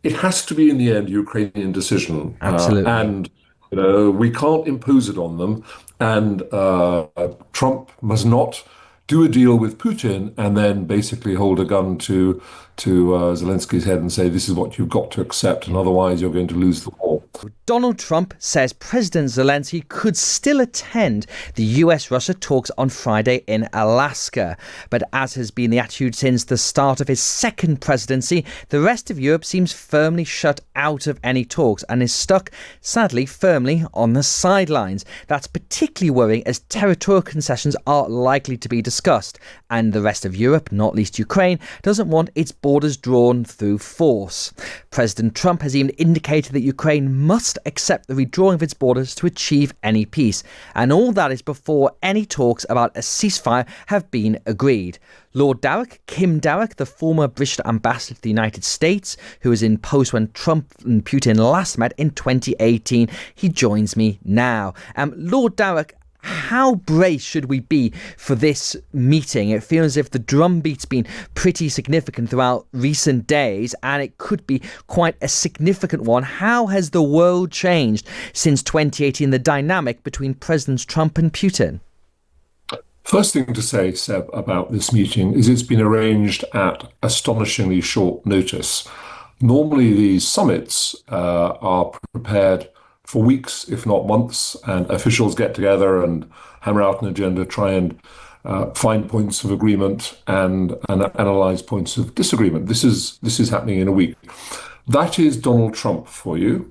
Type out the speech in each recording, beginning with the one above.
it has to be in the end a Ukrainian decision, Absolutely. and we can't impose it on them. And Trump must not do a deal with Putin and then basically hold a gun to Zelensky's head and say, "This is what you've got to accept, and otherwise you're going to lose the war." Donald Trump says President Zelensky could still attend the US-Russia talks on Friday in Alaska. But as has been the attitude since the start of his second presidency, the rest of Europe seems firmly shut out of any talks and is stuck, sadly, firmly on the sidelines. That's particularly worrying as territorial concessions are likely to be discussed. And the rest of Europe, not least Ukraine, doesn't want its borders drawn through force. President Trump has even indicated that Ukraine must accept the redrawing of its borders to achieve any peace. And all that is before any talks about a ceasefire have been agreed. Lord Darroch, Kim Darroch, the former British ambassador to the United States, who was in post when Trump and Putin last met in 2018, he joins me now. Lord Darroch, how braced should we be for this meeting? It feels as if the drumbeat's been pretty significant throughout recent days, and it could be quite a significant one. How has the world changed since 2018, the dynamic between Presidents Trump and Putin? First thing to say, Seb, about this meeting is it's been arranged at astonishingly short notice. Normally, these summits are prepared for weeks, if not months, and officials get together and hammer out an agenda, try and find points of agreement and analyze points of disagreement. This is happening in a week. That is Donald Trump for you.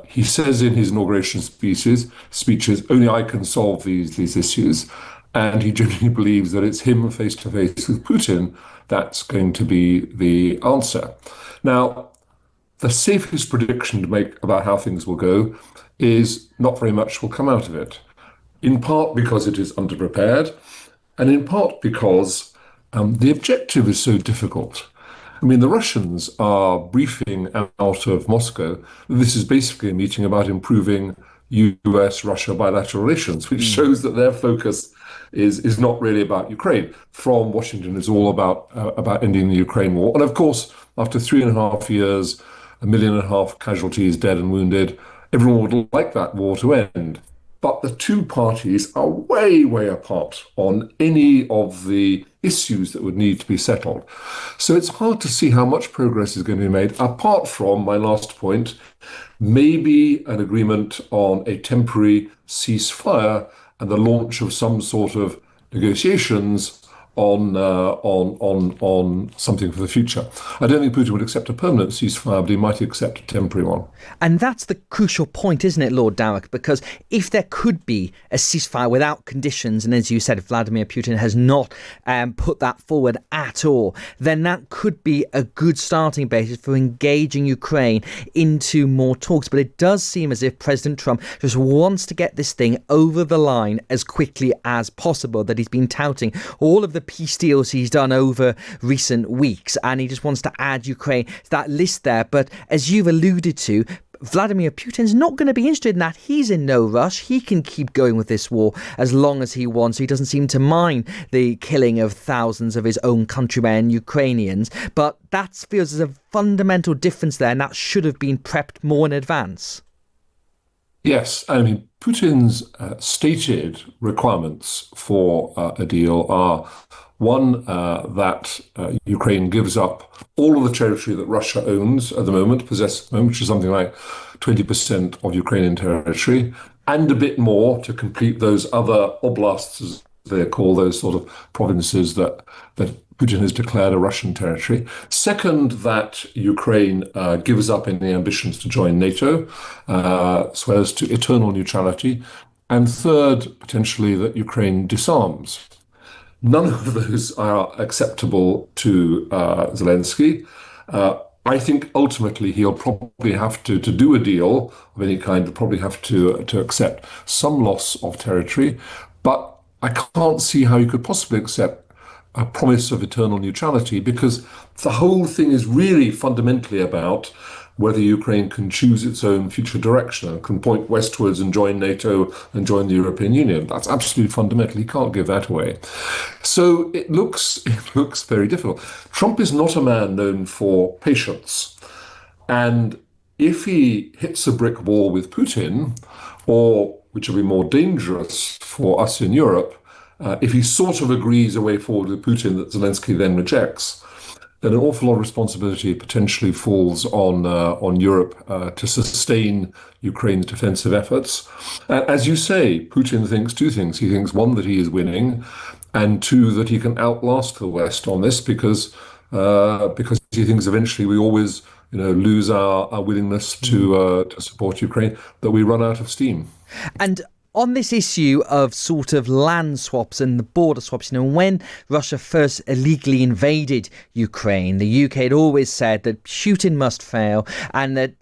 He says in his inauguration speeches, only I can solve these issues. And he genuinely believes that it's him face to face with Putin that's going to be the answer. Now, the safest prediction to make about how things will go is not very much will come out of it, in part because it is underprepared, and in part because the objective is so difficult. I mean, the Russians are briefing out of Moscow that this is basically a meeting about improving US-Russia bilateral relations, which shows that their focus is not really about Ukraine. From Washington, it's all about ending the Ukraine war. And of course, after 3.5 years, 1.5 million casualties, dead and wounded, everyone would like that war to end. But the two parties are way, way apart on any of the issues that would need to be settled. So it's hard to see how much progress is going to be made, apart from my last point, maybe an agreement on a temporary ceasefire and the launch of some sort of negotiations on something for the future. I don't think Putin would accept a permanent ceasefire, but he might accept a temporary one. And that's the crucial point, isn't it, Lord Darroch? Because if there could be a ceasefire without conditions, and as you said, Vladimir Putin has not put that forward at all, then that could be a good starting basis for engaging Ukraine into more talks. But it does seem as if President Trump just wants to get this thing over the line as quickly as possible, that he's been touting all of the peace deals he's done over recent weeks, and he just wants to add Ukraine to that list there. But as you've alluded to, Vladimir Putin's not going to be interested in that. He's in no rush. He can keep going with this war as long as he wants. He doesn't seem to mind the killing of thousands of his own countrymen, Ukrainians. But that feels as a fundamental difference there, and that should have been prepped more in advance. Yes, I mean, Putin's stated requirements for a deal are one, that Ukraine gives up all of the territory that Russia owns at the moment, possesses at the moment, which is something like 20% of Ukrainian territory, and a bit more to complete those other oblasts, as they're called, those sort of provinces that Putin has declared a Russian territory. Second, that Ukraine gives up any ambitions to join NATO, as well as to eternal neutrality. And third, potentially, that Ukraine disarms. None of those are acceptable to Zelensky. I think ultimately he'll probably have to do a deal of any kind, he'll probably have to accept some loss of territory. But I can't see how he could possibly accept a promise of eternal neutrality, because the whole thing is really fundamentally about whether Ukraine can choose its own future direction and can point westwards and join NATO and join the European Union. That's absolutely fundamental. He can't give that away. So it looks very difficult. Trump is not a man known for patience. And if he hits a brick wall with Putin, or which will be more dangerous for us in Europe, if he sort of agrees a way forward with Putin that Zelensky then rejects, then an awful lot of responsibility potentially falls on Europe to sustain Ukraine's defensive efforts. As you say, Putin thinks two things. He thinks, one, that he is winning, and two, that he can outlast the West on this because he thinks eventually we always lose our willingness to support Ukraine, that we run out of steam. And on this issue of sort of land swaps and the border swaps, when Russia first illegally invaded Ukraine, the UK had always said that shooting must fail and that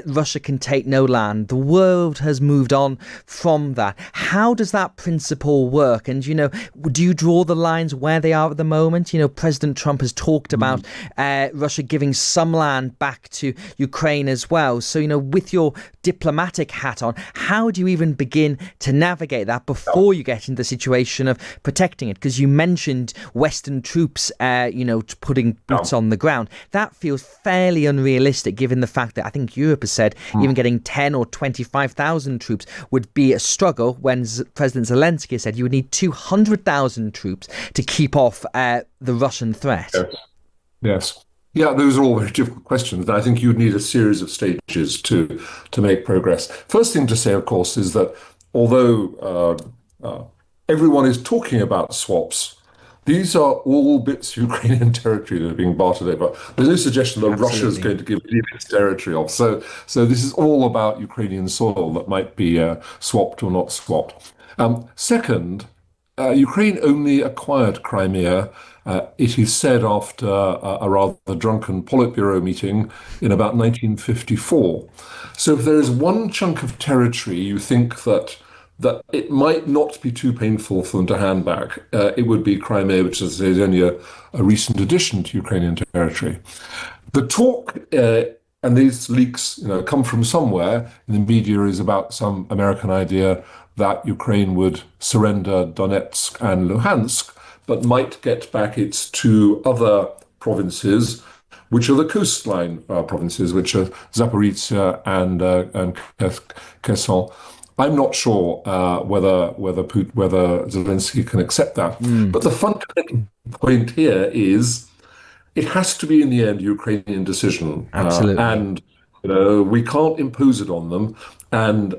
Russia can take no land. The world has moved on from that. How does that principle work? And, do you draw the lines where they are at the moment? President Trump has talked about Russia giving some land back to Ukraine as well. So, with your diplomatic hat on, how do you even begin to navigate that before you get into the situation of protecting it? Because you mentioned Western troops, putting boots on the ground. That feels fairly unrealistic given the fact that I think Europe has said even getting 10 or 25,000 troops would be a struggle, when President Zelensky said you would need 200,000 troops to keep off the Russian threat. Yes. Yeah, those are all very difficult questions. I think you'd need a series of stages to make progress. First thing to say, of course, is that although everyone is talking about swaps, these are all bits of Ukrainian territory that are being bartered over. There's no suggestion that Russia is going to give any of its territory off. So this is all about Ukrainian soil that might be swapped or not swapped. Second, Ukraine only acquired Crimea, it is said, after a rather drunken Politburo meeting in about 1954. So if there is one chunk of territory you think that it might not be too painful for them to hand back, it would be Crimea, which is only a recent addition to Ukrainian territory. The talk, and these leaks come from somewhere in the media, is about some American idea that Ukraine would surrender Donetsk and Luhansk, but might get back its two other provinces, which are the coastline provinces, which are Zaporizhia and Kherson. I'm not sure whether Zelensky can accept that. But the fundamental point here is it has to be, in the end, a Ukrainian decision. Absolutely. And we can't impose it on them. And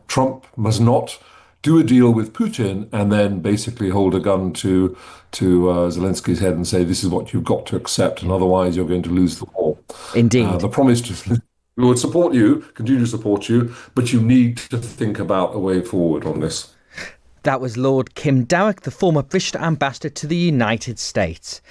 Trump must not do a deal with Putin and then basically hold a gun to Zelensky's head and say, this is what you've got to accept, and otherwise you're going to lose the war. Indeed. The promise to we would support you, continue to support you, but you need to think about a way forward on this. That was Lord Kim Darroch, the former British ambassador to the United States.